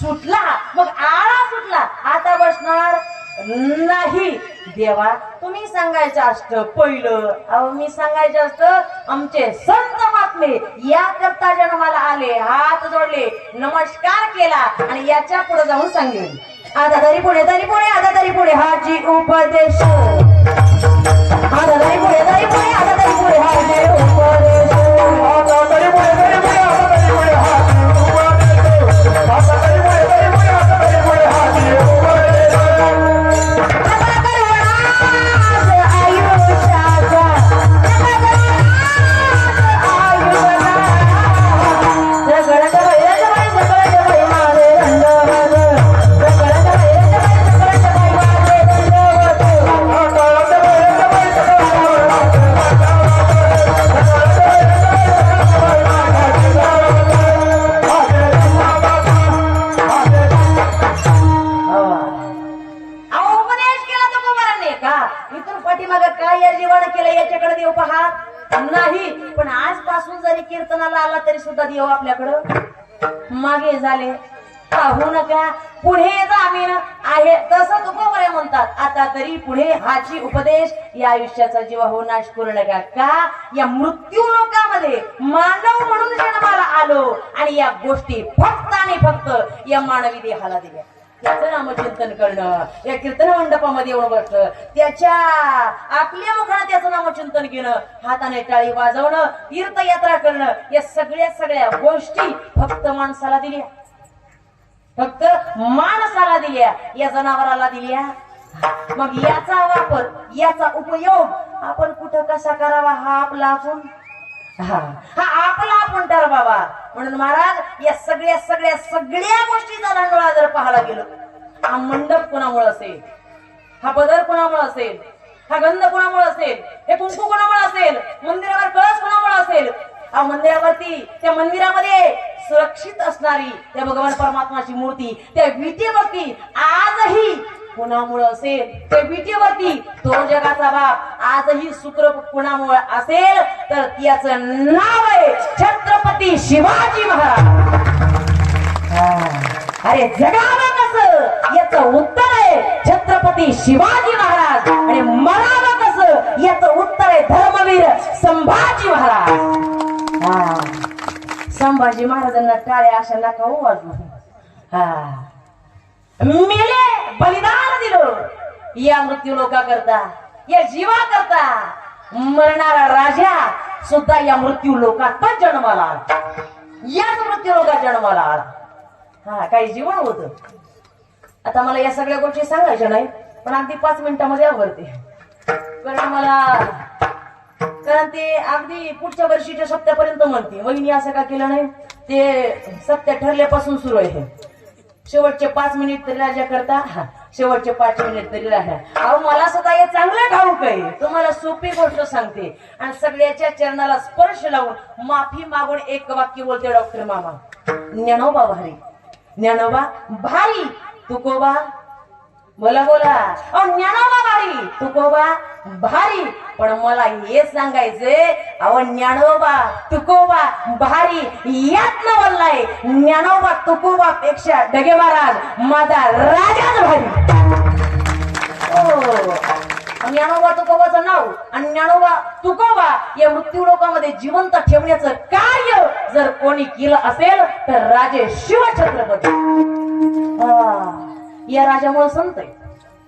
सुटला मग आळा सुटला आता बसणार नाही देवा तुम्ही सांगायचं असतं पहिलं अहो मी सांगायचं असतं आमचे संत महात्मे या करता जन्माला आले हात जोडले नमस्कार केला आणि याच्या पुढे जाऊन सांगेल आता तरी पुढे आता तरी पुढे हाची उपदेश आता तरी पुढे आता तरी पुढे हाची उपदेश आता तरी पुढे आता तरी पुढे हाची उपदेश आता तरी पुढे हाची उपदेश नाही पण आजपासून जरी कीर्तनाला आला तरी सुद्धा देव आपल्याकडं मागे झाले पाहू नका पुढे जामीन आहे तसं तुकोबरे म्हणतात आता तरी पुढे हाची उपदेश या आयुष्याचा जीव हो नाश करू नका का या मृत्यू लोकांमध्ये मानव म्हणून जन्माला आलो आणि या गोष्टी फक्त आणि फक्त या मानवी देहाला दिल्या त्याचं नामचिंतन करणं या कीर्तन मंडपामध्ये येऊन बसणं त्याच्या आपल्या मुखाने त्याचं नामचिंतन घेणं हाताने टाळी वाजवणं तीर्थयात्रा करणं या सगळ्या गोष्टी फक्त माणसाला दिल्या फक्त माणसाला दिल्या या जनावराला दिल्या मग याचा वापर याचा उपयोग आपण कुठं कसा करावा हा आपला आपण हा आपला आपण ठरवावा म्हणून महाराज या सगळ्या गोष्टीचा धांडोळा जर पाहायला गेलो हा मंडप कोणामुळे असेल हा पदर कोणामुळे असेल हा गंध कोणामुळे असेल हे कुंकू कोणामुळे असेल मंदिरावर कळस कोणामुळे असेल हा मंदिरावरती त्या मंदिरामध्ये सुरक्षित असणारी त्या भगवान परमात्माची मूर्ती त्या विटेवरती आजही कुणामुळे असेल त्या विटेवरती तो जगाचा बाप आजही सूत्र कुणामुळे असेल तर त्याचं नाव आहे छत्रपती शिवाजी महाराज अरे जगावं कसं याचं उत्तर आहे छत्रपती शिवाजी महाराज आणि मरावं कसं याचं उत्तर आहे धर्मवीर संभाजी महाराज संभाजी महाराजांना टाळ्या अशा नका वाजवू मेले बलिदान दिलं या मृत्यू लोका करता, या जीवा करता. मरणारा राजा सुद्धा या मृत्यू लोकात जन्माला आला, याच मृत्यू लोकात जन्माला आला. हा काही जीवन होत. आता मला या सगळ्या गोष्टी सांगायच्या नाही, पण अगदी 5 मिनिटांमध्ये आवडते. कारण ते अगदी पुढच्या वर्षीच्या सप्त्यापर्यंत म्हणते वहिनी असं का केलं नाही, ते सप्त्या ठरल्यापासून सुरू आहे. शेवटचे 5 मिनिट तरी राजा करता, शेवटचे 5 मिनिट तरी राहा. अहो मला सुद्धा हे चांगलं ठाऊक आहे. तुम्हाला सोपी गोष्ट सांगते आणि सगळ्याच्या चरणाला स्पर्श लावून माफी मागून एक वाक्य बोलते डॉक्टर मामा. ज्ञानोबा भारी, ज्ञानोबा भारी, तुकोबा बोला बोला. अहो ज्ञानोबा भारी, तुकोबा भारी. पण मला हे सांगायचंय, अहो ज्ञानोबा तुकोबा भारी यात न बोललाय. ज्ञानोबा तुकोबा पेक्षा डगे महाराज माझा राजाच भारी. ज्ञानोबा तुकोबाचं नाव आणि ज्ञानोबा तुकोबा या मृत्यू लोकांमध्ये जिवंत ठेवण्याचं कार्य जर कोणी केलं असेल तर राजे शिवछत्रपती. या राजामुळे संत आहे,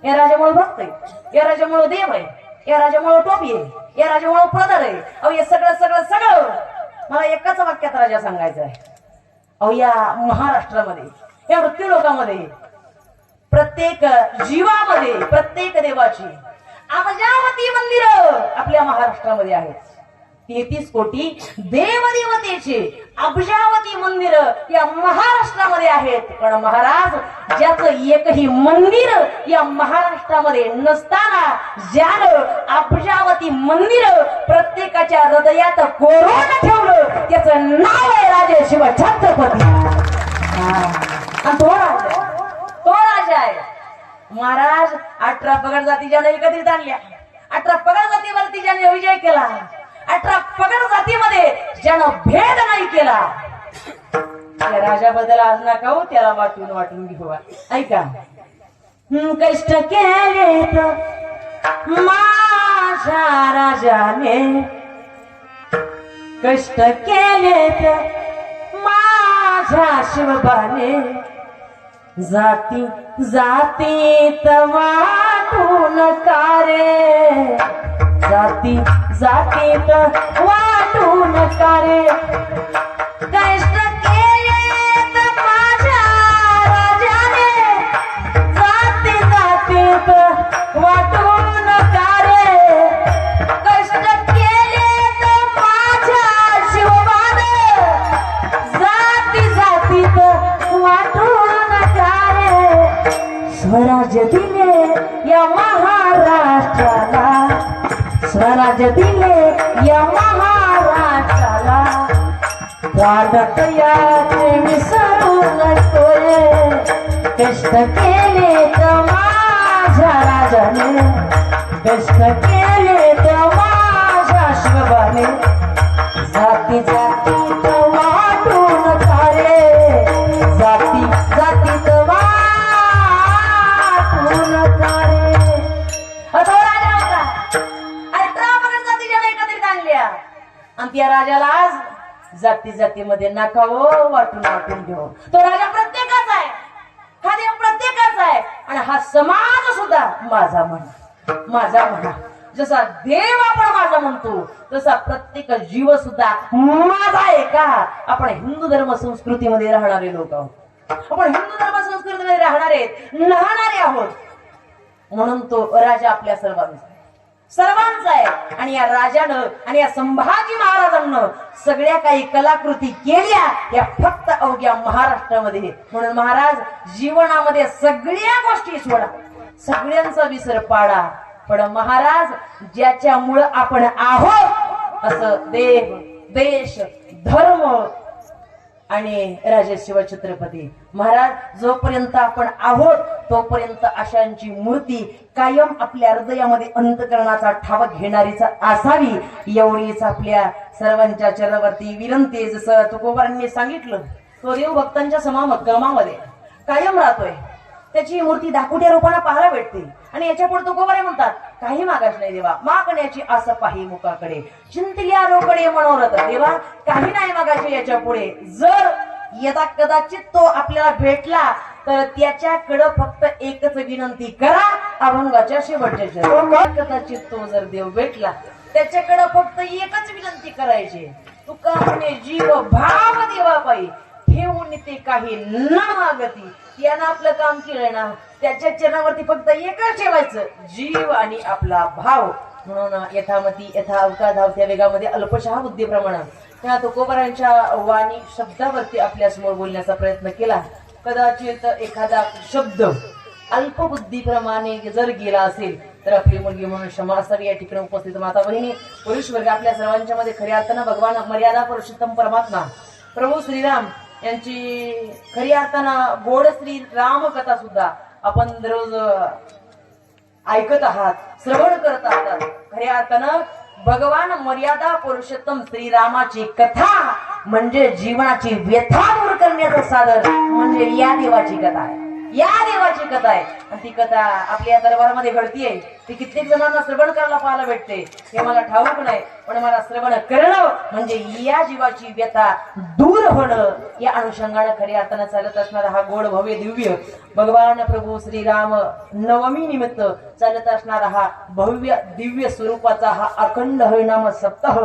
या राजामुळे भक्त आहे, या राजामुळे देव आहे, या राजामुळे टोपी आहे, या राजामुळे प्रदर आहे. अहो हे सगळं सगळं सगळं मला एकाच वाक्यात राजा सांगायचं आहे. अहो या महाराष्ट्रामध्ये, या मृत्यू लोकांमध्ये, प्रत्येक जीवामध्ये, प्रत्येक देवाची अब्जावती मंदिर आपल्या महाराष्ट्रामध्ये आहेत. 33 कोटी देवदेवतेचे अब्जावती मंदिर या महाराष्ट्रामध्ये आहेत. पण महाराज ज्याचं एकही मंदिर या महाराष्ट्रामध्ये नसताना ज्यानं अब्जावती मंदिर प्रत्येकाच्या हृदयात कोरून ठेवलं त्याचं नाव आहे राजे शिवछत्रपती. तो राजा आहे. महाराज 18 पगड जातीच्या एकत्रित आणल्या, 18 पगड जातीवरती ज्याने विजय केला, 18 पगड जातीमध्ये ज्यानं भेद नाही केला, त्या राजाबद्दल आज नका हो, त्याला वाटून वाटून घेऊ. ऐका, कष्ट केले माझ्या राजाने, कष्ट केले माझ्या शिवबाने, जाती जातीत वाटून कारे, जाती जातीत वाटून कारे. कष्ट केलेत माझ्या राजाने, जाती जातीत वाटून कारे. कष्ट केलेत माझ्या शिवबाने, जाती जातीत वाटून कारे. स्वराज्य दिले या महाराष्ट्राला, स्वराज्य दिले या महाराष्ट्राला, वाटत याचे विसरू नकोय. कष्ट केले तर माझ्या राजाने, कष्ट केले तर माझ्या शिवबाने, जाती जातीत वाटून कारे, जाती जातीत वाटून कारे. आणि त्या राजाला आज जाती जातीमध्ये नका हो वाटून वाटून घेऊ. तो राजा प्रत्येकाचा आहे, हा देव प्रत्येकाचा आहे आणि हा समाज सुद्धा माझा म्हणा, माझा म्हणा. जसा देव आपण माझा म्हणतो तसा प्रत्येक जीव सुद्धा माझा आहे. का आपण हिंदू धर्म संस्कृतीमध्ये राहणारे लोक आहोत, आपण हिंदू धर्म संस्कृतीमध्ये राहणारे राहणारे आहोत. म्हणून तो राजा आपल्या सर्वांचा आहे. आणि या राजानं आणि या संभाजी महाराजांना सगळ्या काही कलाकृती केल्या या फक्त अवघ्या महाराष्ट्रामध्ये. म्हणून महाराज जीवनामध्ये सगळ्या गोष्टी सोडा, सगळ्यांचा विसर पाडा, पण महाराज ज्याच्यामुळं आपण आहोत असं देव, देश, धर्म आणि राजे शिवछत्रपती महाराज जोपर्यंत आपण आहोत तोपर्यंत अशांची मूर्ती कायम आपल्या हृदयामध्ये अंतकरणाचा ठाव घेणारीच असावी, एवढीच आपल्या सर्वांच्या चरणावरती विनंती. जसं तुकोबांनी सांगितलं, तो देव भक्तांच्या समामध्ये कायम राहतोय. त्याची मूर्ती दाखवट्या रूपाने पाहायला भेटते. आणि याच्या पुढे तुकोबारे म्हणतात, काही मागास नाही देवा, मागण्याची आस पाही मुखाकडे, चिंतल्या रोकडे मनोरथ देवा, काही नाही मागायचे याच्या पुढे. जर यदा कदाचित तो आपल्याला भेटला तर त्याच्याकडं फक्त एकच विनंती करा, अभंगाच्या शेवटच्या हो का? कदाचित तो जर देव भेटला त्याच्याकडं फक्त एकच विनंती करायची, तुका म्हणे जीव भाव देवा पायी ठेवून ते काही न मागती. यानं आपलं काम केलं ना, त्याच्या चरणावरती फक्त एकच ठेवायचं, जीव आणि आपला भाव. म्हणून यथामती यथा अवका धावत्या वेगामध्ये अल्पशहा बुद्धीप्रमाणे त्या तुकोबरांच्या वाणी शब्दावरती आपल्या समोर बोलण्याचा प्रयत्न केला. कदाचित एखादा शब्द अल्पबुद्धीप्रमाणे जर गेला असेल तर आपली मुलगी म्हणून क्षमा असावी. या ठिकाणी उपस्थित माता बहिणी, पुरुष वर्ग, आपल्या सर्वांच्या मध्ये खऱ्या अर्थानं भगवान मर्यादा पुरुषोत्तम परमात्मा प्रभू श्रीराम यांची खऱ्या अर्थानं गोड श्री राम कथा सुद्धा आपण दररोज ऐकत आहात, श्रवण करत आहात. खऱ्या अर्थानं भगवान मर्यादा पुरुषोत्तम श्रीरामाची कथा म्हणजे जीवनाची व्यथा दूर करण्याचं साधन म्हणजे या देवाची कथा आहे. या देवाची कथा आहे आणि ती कथा आपल्या दरबारामध्ये घडतीये. ती कित्येक जणांना श्रवण करायला पाहायला भेटते, हे मला ठाऊक नाही, पण मला श्रवण करणं म्हणजे या जीवाची व्यथा दूर होणं. या अनुषंगाने खऱ्या अर्थानं चालत असणारा हा गोड भव्य दिव्य भगवान प्रभू श्रीराम नवमी निमित्त चालत असणारा हा भव्य दिव्य स्वरूपाचा हा अखंड हरिनाम सप्ताह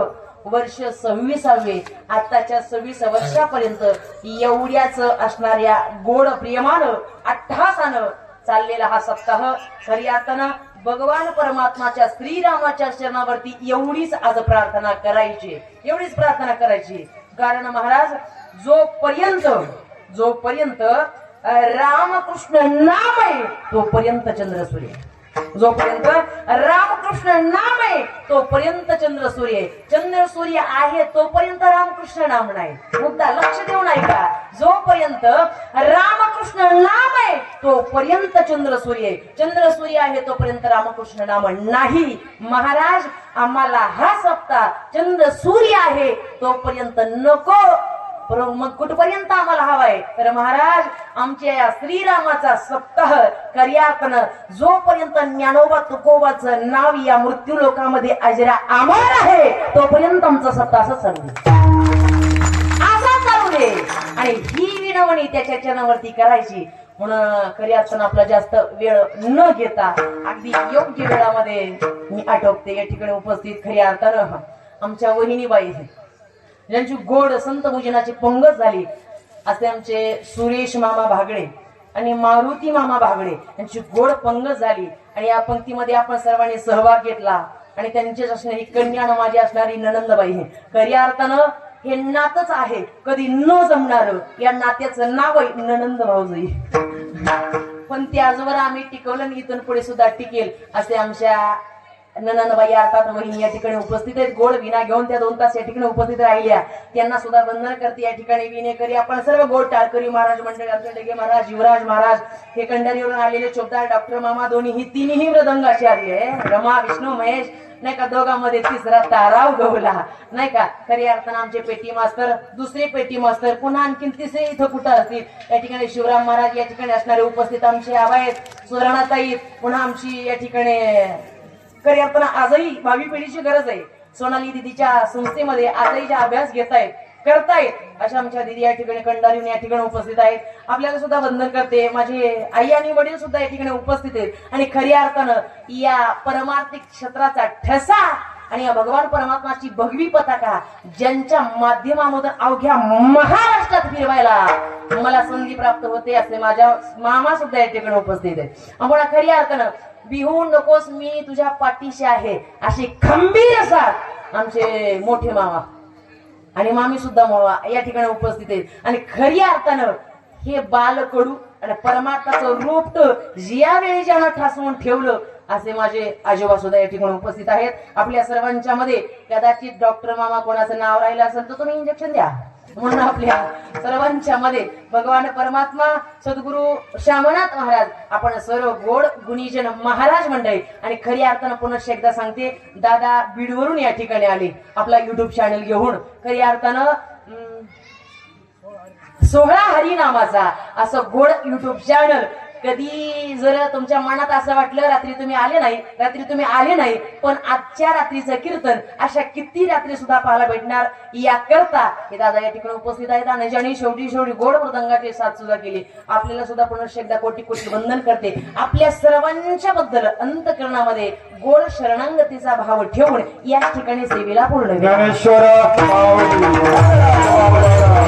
वर्ष 26वे, आताच्या 26 वर्षापर्यंत एवढ्याच असणाऱ्या गोड प्रेमानं अट्टहासानं चाललेला हा सप्ताह खऱ्या अर्थानं भगवान परमात्माच्या श्रीरामाच्या चरणावरती एवढीच आज प्रार्थना करायची, एवढीच प्रार्थना करायची. कारण महाराज जोपर्यंत रामकृष्ण नाम आहे तोपर्यंत चंद्र सूर्य, जोपर्यंत रामकृष्ण नाम आहे तोपर्यंत चंद्र सूर्य, चंद्र सूर्य आहे तोपर्यंत रामकृष्ण नाम नाही. मुद्दा लक्ष देऊन ऐका, जोपर्यंत रामकृष्ण नाम आहे तोपर्यंत चंद्र सूर्य, चंद्र सूर्य आहे तोपर्यंत रामकृष्ण नाम नाही. महाराज आम्हाला हा सप्ताह चंद्र सूर्य आहे तोपर्यंत नको, मग कुठपर्यंत आम्हाला हवाय तर महाराज आमच्या या श्रीरामाचा सप्ताह खऱ्यापण जोपर्यंत ज्ञानोबा तुकोबाचं नाव या मृत्यू लोकामध्ये अजरा अमर आहे तोपर्यंत आमचा सप्ताह असं चालू दे. आणि ही विनवणी त्याच्या चरणावरती करायची. म्हणून खऱ्या अर्थानं आपला जास्त वेळ न घेता अगदी योग्य वेळामध्ये मी आटोपते. या ठिकाणी उपस्थित खऱ्या अर्थानं आमच्या वहिनीबाई ज्यांची गोड संत भोजनाची पंगत झाली असे आमचे सुरेश मामा भागडे आणि मारुती मामा भागडे यांची गोड पंगत झाली. आणि या पंक्तीमध्ये आपण सर्वांनी सहभाग घेतला आणि त्यांचीच असणारी कन्या माझी असणारी ननंदबाई खऱ्या अर्थानं हे नातच आहे, कधी न जमणार. या नात्याचं नाव आहे ननंद भाऊजाई, पण ते आजवर आम्ही टिकवलं आणि इथून पुढे सुद्धा टिकेल असे आमच्या ननंदबाई अर्थात वहिनी या ठिकाणी उपस्थित आहेत. गोड विना घेऊन त्या 2 तास या ठिकाणी उपस्थित राहिल्या, त्यांना सुद्धा वंदन करते. या ठिकाणी विनेकरी आपण सर्व गोड टाळकरी महाराज मंडळी, आमचे डगे महाराज, युवराज महाराज, हे कंडारीवरून आलेले चोपदार डॉक्टर मामा, दोन्ही ही तिन्ही मृदंगाचे आले, रमा विष्णू महेश नाही का, दोघांमध्ये तिसरा ताराव गवला नाही का. खऱ्या अर्थानं आमचे पेटी मास्तर, दुसरे पेटी मास्तर, पुन्हा आणखीन तिसरे इथं कुठं असतील. या ठिकाणी शिवराम महाराज या ठिकाणी असणारे उपस्थित आमचे आबा आहेत, सुवर्णाताई, पुन्हा आमची या ठिकाणी खऱ्या अर्थानं आजही भावी पिढीची गरज आहे. सोनाली दिदीच्या संस्थेमध्ये आजही जे अभ्यास घेतायत करतायत अशा आमच्या दिदी या ठिकाणी कंडारीहून या ठिकाणी उपस्थित आहेत. आपल्याला सुद्धा वंदन करते. माझे आई आणि वडील सुद्धा या ठिकाणी उपस्थित आहेत. आणि खऱ्या अर्थानं या परमार्थिक क्षेत्राचा ठसा आणि या भगवान परमात्माची भगवी पताका ज्यांच्या माध्यमामधून अवघ्या महाराष्ट्रात फिरवायला मला संधी प्राप्त होते असे माझ्या मामा सुद्धा या ठिकाणी उपस्थित आहेत. आम्हाला खऱ्या अर्थानं बिहू नकोस मी तुझ्या पाठीशी आहे अशी खंबीर साथ आमचे मोठे मामा आणि मामी सुद्धा मामा या ठिकाणी उपस्थित आहेत. आणि खऱ्या अर्थानं हे बालकडू आणि परमात्माचं रूप ज्या वेळी ज्यानं ठासवून ठेवलं असे माझे आजोबा सुद्धा या ठिकाणी उपस्थित आहेत. आपल्या सर्वांच्या मध्ये कदाचित डॉक्टर मामा कोणाचं नाव राहिलं असेल तर तुम्ही इंजेक्शन द्या. म्हणून आपल्या सर्वांच्या मध्ये भगवान परमात्मा सद्गुरु श्यामनाथ महाराज आपण सर्व गोड गुणीजन महाराज मंडळी आणि खऱ्या अर्थानं पुन्हा एकदा सांगते, दादा बीडवरून या ठिकाणी आले आपला युट्यूब चॅनल घेऊन. खऱ्या अर्थानं 16 हरी नामाचा असं गोड युट्यूब चॅनल कधी जर तुमच्या मनात असं वाटलं रात्री तुम्ही आले नाही पण आजच्या रात्रीचं कीर्तन अशा किती रात्री सुद्धा पाहायला भेटणार याकरता हे दादा या ठिकाणी उपस्थित आहेत आणि ज्यांनी शेवटी गोड मृदंगाची साथ सुद्धा केली आपल्याला सुद्धा पुनश्च एकदा कोटी कोटी वंदन करते आपल्या सर्वांच्या बद्दल अंतकरणामध्ये गोड शरणांगतीचा भाव ठेवून या ठिकाणी सेवेला पूर्ण ज्ञानेश्वर माऊली